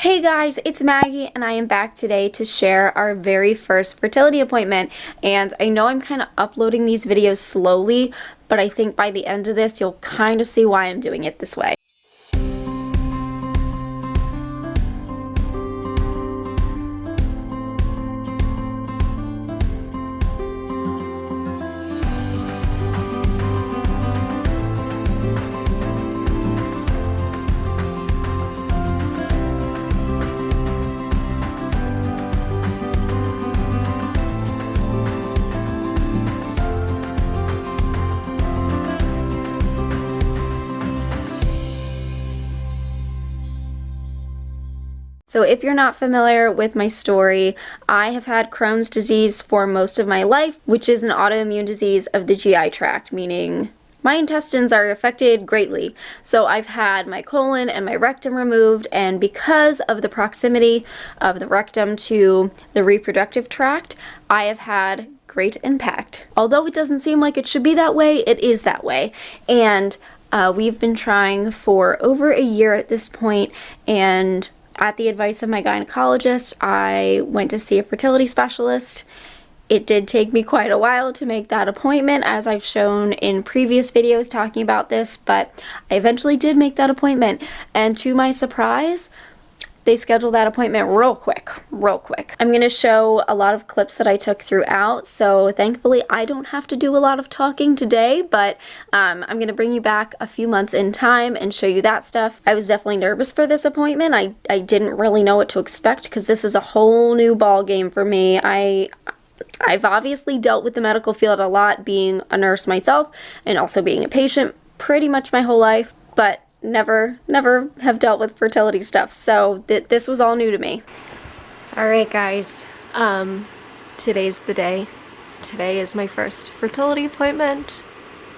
Hey guys, it's Maggie and I am back today to share our very first fertility appointment. And I know I'm kind of uploading these videos slowly, but I think by the end of this you'll kind of see why I'm doing it this way. So if you're not familiar with my story, I have had Crohn's disease for most of my life, which is an autoimmune disease of the GI tract, meaning my intestines are affected greatly. So I've had my colon and my rectum removed, and because of the proximity of the rectum to the reproductive tract, I have had great impact. Although it doesn't seem like it should be that way, it is that way. And we've been trying for over a year at this point, and at the advice of my gynecologist, I went to see a fertility specialist. It did take me quite a while to make that appointment, as I've shown in previous videos talking about this, but I eventually did make that appointment, and to my surprise, they scheduled that appointment real quick. I'm going to show a lot of clips that I took throughout, so thankfully I don't have to do a lot of talking today, but I'm going to bring you back a few months in time and show you that stuff. I was definitely nervous for this appointment. I didn't really know what to expect because this is a whole new ball game for me. I've obviously dealt with the medical field a lot, being a nurse myself and also being a patient pretty much my whole life, but never have dealt with fertility stuff, so this was all new to me. Alright guys, today's the day. Today is my first fertility appointment.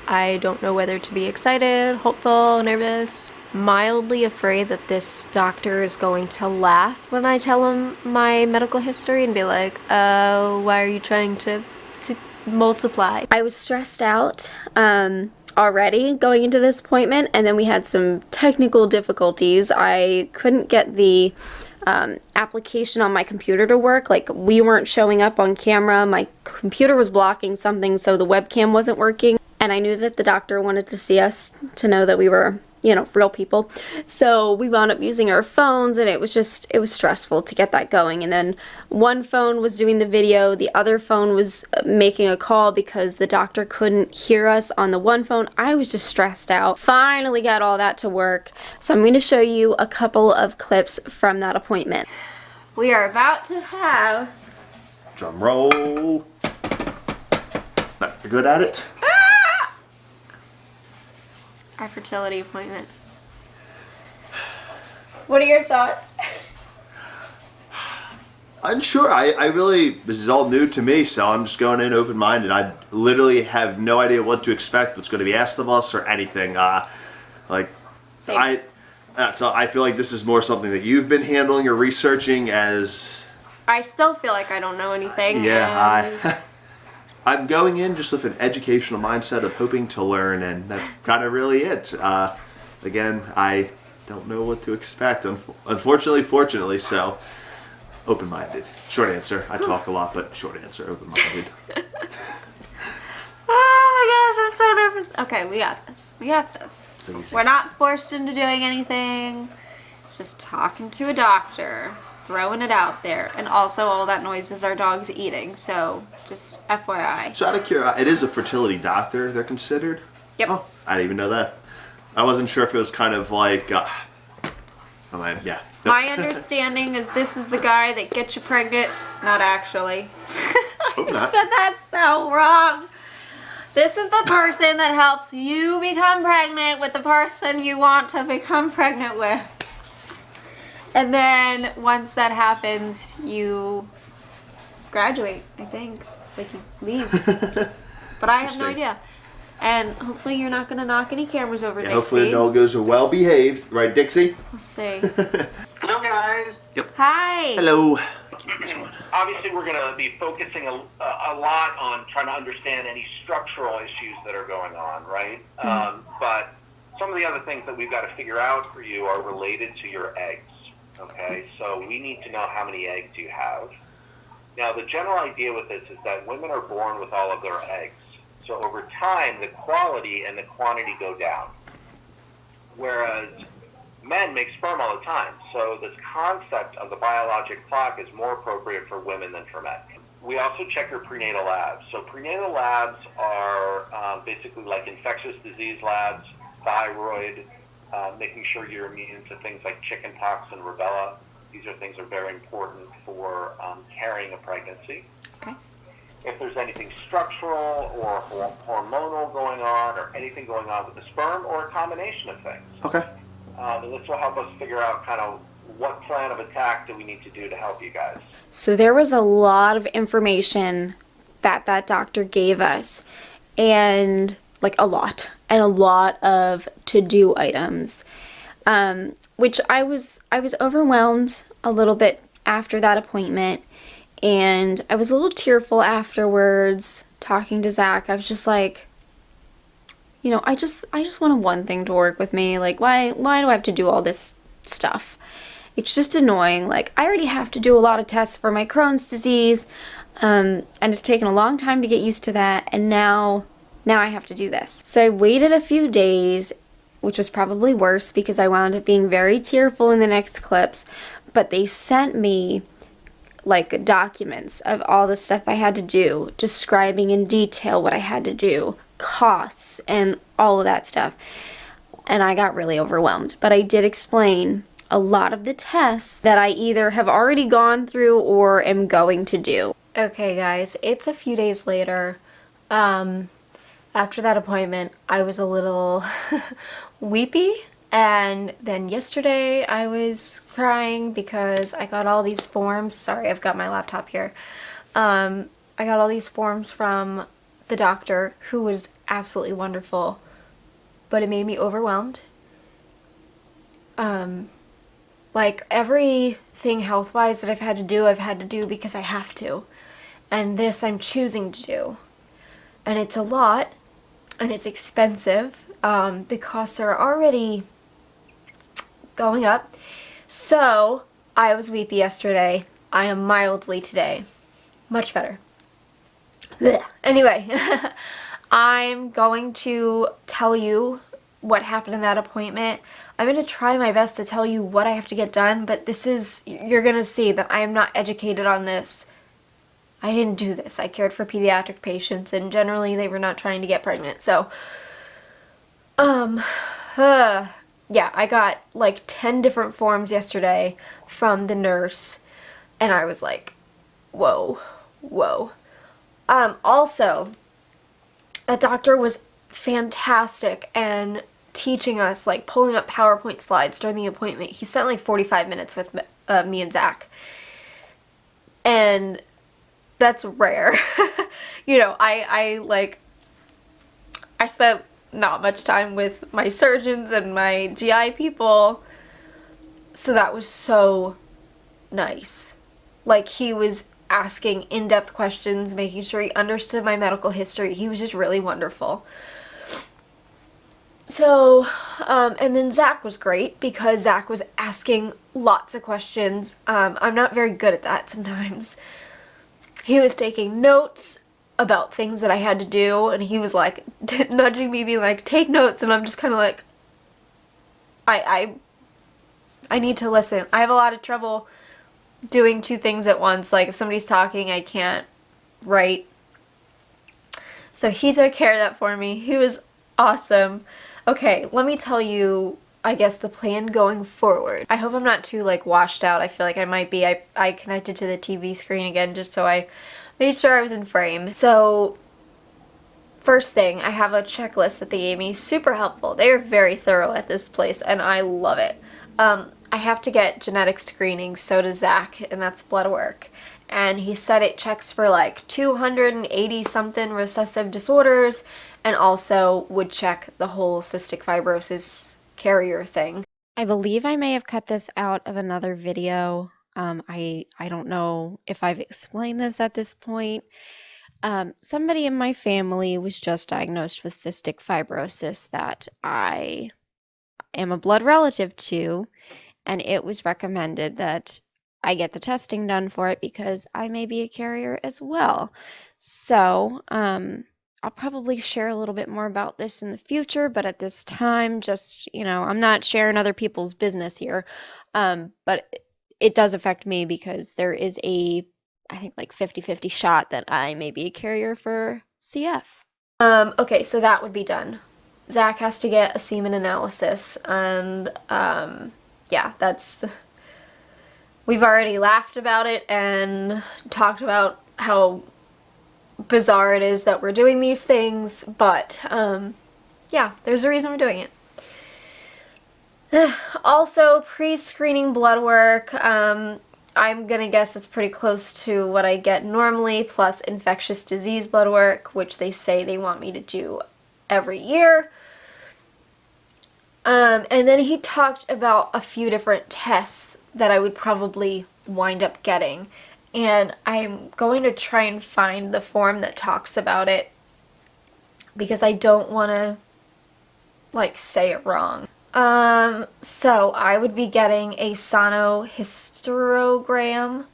I don't know whether to be excited, hopeful, nervous, mildly afraid that this doctor is going to laugh when I tell him my medical history and be like, oh, why are you trying to multiply? I was stressed out already going into this appointment, and then we had some technical difficulties. I couldn't get the application on my computer to work. Like, we weren't showing up on camera. My computer was blocking something, so the webcam wasn't working, and I knew that the doctor wanted to see us to know that we were, you know, real people. So we wound up using our phones, and it was stressful to get that going. And then one phone was doing the video, the other phone was making a call because the doctor couldn't hear us on the one phone. I was just stressed out. Finally got all that to work. So I'm going to show you a couple of clips from that appointment. We are about to have... Drum roll. You're good at it? Our fertility appointment. What are your thoughts? Unsure. I really, this is all new to me, so I'm just going in open-minded. I literally have no idea what to expect, what's going to be asked of us, or anything. So I feel like this is more something that you've been handling or researching as... I still feel like I don't know anything. Yeah, I'm going in just with an educational mindset of hoping to learn, and that's kind of really it. Again, I don't know what to expect, unfortunately, fortunately, so open-minded. Short answer. I talk a lot, but short answer, open-minded. Oh my gosh, I'm so nervous. Okay, we got this. We got this. It's easy. We're not forced into doing anything. It's just talking to a doctor. Throwing it out there, and also all that noise is our dog's eating, so just FYI. So out of curiosity, it is a fertility doctor they're considered? Yep. Oh, I didn't even know that. I wasn't sure if it was kind of like, yeah. My understanding is this is the guy that gets you pregnant. Not actually. Hope not. I said that so wrong. This is the person that helps you become pregnant with the person you want to become pregnant with. And then once that happens, you graduate, I think. Like, you leave. But I have no idea. And hopefully you're not going to knock any cameras over, Dixie. Hopefully the doggos are well behaved. Right, Dixie? We'll see. Hello, guys. Yep. Hi. Hello. Obviously, we're going to be focusing a lot on trying to understand any structural issues that are going on, right? But some of the other things that we've got to figure out for you are related to your eggs. Okay, so we need to know how many eggs you have. Now, the general idea with this is that women are born with all of their eggs. So over time, the quality and the quantity go down. Whereas men make sperm all the time. So this concept of the biologic clock is more appropriate for women than for men. We also check your prenatal labs. So prenatal labs are basically like infectious disease labs, thyroid, making sure you're immune to things like chickenpox and rubella. These are things that are very important for carrying a pregnancy. Okay. If there's anything structural or hormonal going on or anything going on with the sperm or a combination of things. Okay. And this will help us figure out kind of what plan of attack do we need to do to help you guys. So there was a lot of information that doctor gave us, and like a lot of to-do items, which I was overwhelmed a little bit after that appointment, and I was a little tearful afterwards talking to Zach. I was just like, you know, I just wanted one thing to work with me. Like, why do I have to do all this stuff? It's just annoying. Like, I already have to do a lot of tests for my Crohn's disease, and it's taken a long time to get used to that, and now I have to do this. So I waited a few days, which was probably worse because I wound up being very tearful in the next clips, but they sent me like documents of all the stuff I had to do, describing in detail what I had to do, costs, and all of that stuff. And I got really overwhelmed, but I did explain a lot of the tests that I either have already gone through or am going to do. Okay guys, it's a few days later. After that appointment, I was a little weepy, and then yesterday I was crying because I got all these forms. Sorry, I've got my laptop here. I got all these forms from the doctor, who was absolutely wonderful, but it made me overwhelmed. Like, everything health-wise that I've had to do because I have to. And this I'm choosing to do. And it's a lot, and it's expensive. The costs are already going up. So, I was weepy yesterday. I am mildly today. Much better. Blech. Anyway, I'm going to tell you what happened in that appointment. I'm going to try my best to tell you what I have to get done, but you're going to see that I am not educated on this. I didn't do this. I cared for pediatric patients, and generally they were not trying to get pregnant. So, yeah, I got like 10 different forms yesterday from the nurse, and I was like, whoa. Also, that doctor was fantastic and teaching us, like, pulling up PowerPoint slides during the appointment. He spent like 45 minutes with me and Zach, and that's rare. You know, I spent not much time with my surgeons and my GI people, so that was so nice. Like, he was asking in-depth questions, making sure he understood my medical history. He was just really wonderful. So, and then Zach was great because Zach was asking lots of questions. I'm not very good at that sometimes. He was taking notes about things that I had to do, and he was like nudging me, being like, take notes, and I'm just kind of like, I need to listen. I have a lot of trouble doing two things at once. Like, if somebody's talking, I can't write. So he took care of that for me. He was awesome. Okay, let me tell you, I guess, the plan going forward. I hope I'm not too, like, washed out. I feel like I might be. I connected to the TV screen again just so I made sure I was in frame. So, first thing, I have a checklist that they gave me. Super helpful. They are very thorough at this place, and I love it. I have to get genetic screening, so does Zach, and that's blood work. And he said it checks for like 280 something recessive disorders, and also would check the whole cystic fibrosis carrier thing. I believe I may have cut this out of another video. I don't know if I've explained this at this point. Somebody in my family was just diagnosed with cystic fibrosis that I am a blood relative to, and it was recommended that I get the testing done for it because I may be a carrier as well. So, I'll probably share a little bit more about this in the future, but at this time, just, I'm not sharing other people's business here. But it does affect me because there is I think like 50-50 shot that I may be a carrier for CF. Okay, so that would be done. Zach has to get a semen analysis, and yeah, we've already laughed about it and talked about how bizarre it is that we're doing these things, but yeah, there's a reason we're doing it. Also, pre-screening blood work, I'm gonna guess it's pretty close to what I get normally, plus infectious disease blood work, which they say they want me to do every year. And then he talked about a few different tests that I would probably wind up getting. And I'm going to try and find the form that talks about it because I don't want to, say it wrong. So I would be getting a sonohysterogram,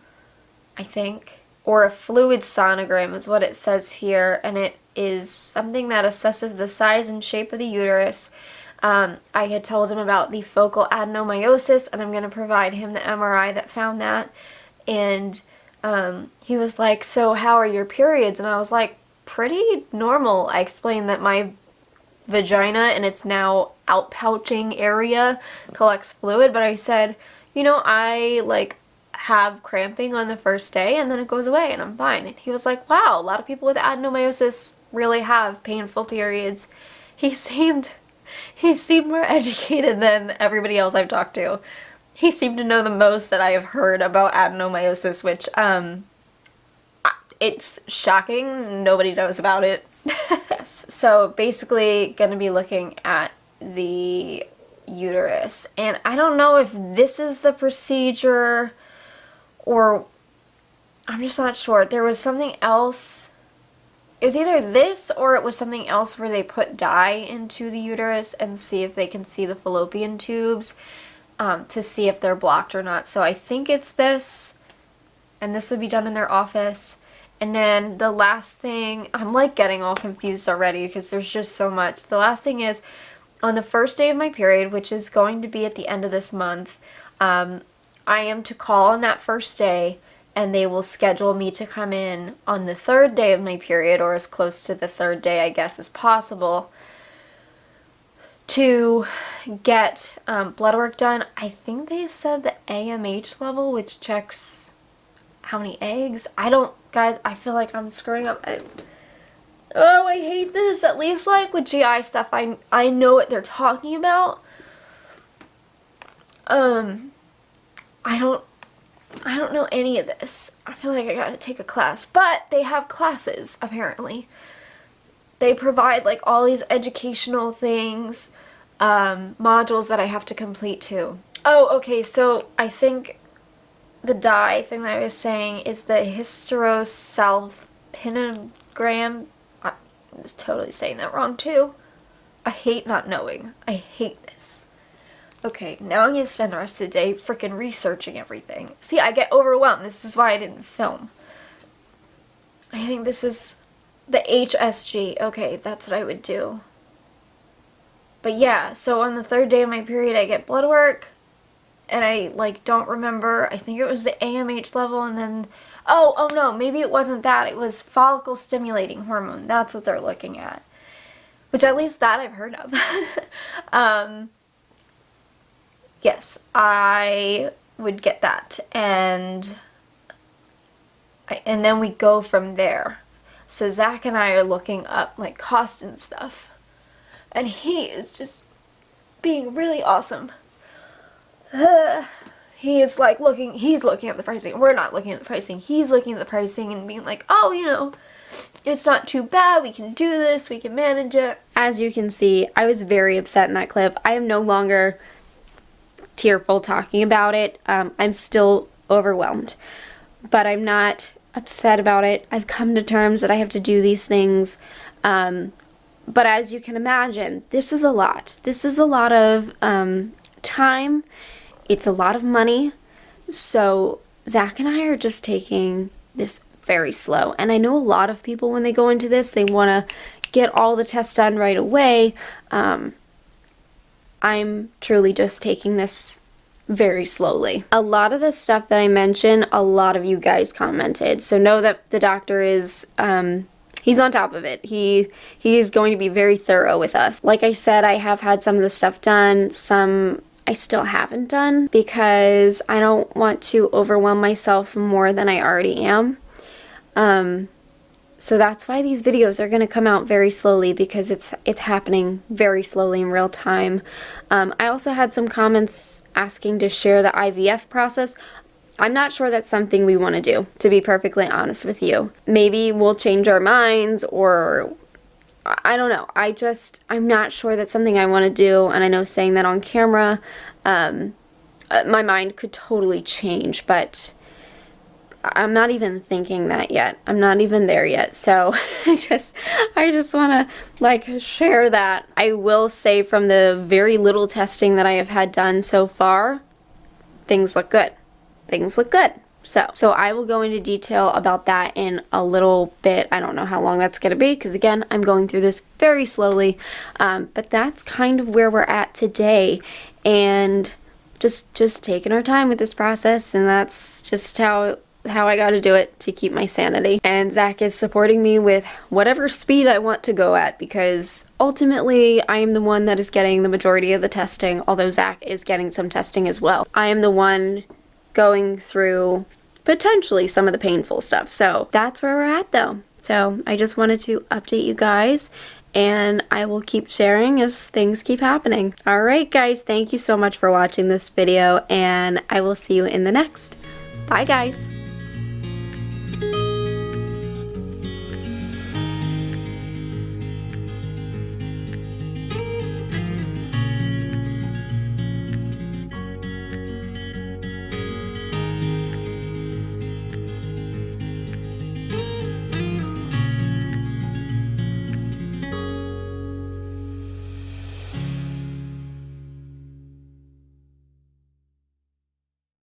I think, or a fluid sonogram is what it says here, and it is something that assesses the size and shape of the uterus. I had told him about the focal adenomyosis, and I'm going to provide him the MRI that found that, and he was like, so how are your periods? And I was like, pretty normal. I explained that my vagina and its now outpouching area collects fluid, but I said, I have cramping on the first day and then it goes away and I'm fine. And he was like, wow, a lot of people with adenomyosis really have painful periods. He seemed more educated than everybody else I've talked to. He seemed to know the most that I have heard about adenomyosis, which it's shocking. Nobody knows about it. Yes, so basically gonna be looking at the uterus, and I don't know if this is the procedure or I'm just not sure. There was something else. It was either this or it was something else where they put dye into the uterus and see if they can see the fallopian tubes to see if they're blocked or not. So I think it's this, and this would be done in their office. And then the last thing, I'm getting all confused already because there's just so much. The last thing is, on the first day of my period, which is going to be at the end of this month, I am to call on that first day, and they will schedule me to come in on the third day of my period, or as close to the third day, I guess, as possible, to get blood work done. I think they said the AMH level, which checks how many eggs. Guys, I feel like I'm screwing up. I hate this. At least with GI stuff, I know what they're talking about. I don't know any of this. I feel like I gotta take a class, but they have classes apparently. They provide all these educational things, modules that I have to complete too. Oh, okay. So I think the dye thing that I was saying is the hysterosalpingogram. I was totally saying that wrong too. I hate not knowing. I hate this. Okay, now I'm gonna spend the rest of the day freaking researching everything. See, I get overwhelmed. This is why I didn't film. I think this is the HSG. Okay, that's what I would do. But yeah, so on the third day of my period, I get blood work. And I don't remember. I think it was the AMH level, and then oh no, maybe it wasn't that. It was follicle stimulating hormone. That's what they're looking at. Which at least that I've heard of. Yes, I would get that, and then we go from there. So Zach and I are looking up costs and stuff, and he is just being really awesome. He's looking at the pricing. We're not looking at the pricing. He's looking at the pricing and being like, oh, it's not too bad. We can do this. We can manage it. As you can see, I was very upset in that clip. I am no longer tearful talking about it. I'm still overwhelmed, but I'm not upset about it. I've come to terms that I have to do these things. But as you can imagine, this is a lot. This is a lot of time. It's a lot of money. So Zach and I are just taking this very slow. And I know a lot of people, when they go into this, they want to get all the tests done right away. I'm truly just taking this very slowly. A lot of the stuff that I mentioned, a lot of you guys commented. So know that the doctor is, he's on top of it. He is going to be very thorough with us. Like I said, I have had some of the stuff done, some I still haven't done because I don't want to overwhelm myself more than I already am. So that's why these videos are going to come out very slowly, because it's happening very slowly in real time. I also had some comments asking to share the IVF process. I'm not sure that's something we want to do, to be perfectly honest with you. Maybe we'll change our minds, or I don't know. I'm not sure that's something I want to do, and I know saying that on camera, my mind could totally change, but I'm not even thinking that yet. I'm not even there yet. So I just want to share that. I will say, from the very little testing that I have had done so far, things look good. Things look good. So I will go into detail about that in a little bit. I don't know how long that's going to be, because again, I'm going through this very slowly. But that's kind of where we're at today, and just taking our time with this process, and that's just how I got to do it to keep my sanity. And Zach is supporting me with whatever speed I want to go at, because ultimately I am the one that is getting the majority of the testing, although Zach is getting some testing as well. I am the one going through potentially some of the painful stuff. So that's where we're at though. So I just wanted to update you guys, and I will keep sharing as things keep happening. All right, guys, thank you so much for watching this video, and I will see you in the next. Bye, guys.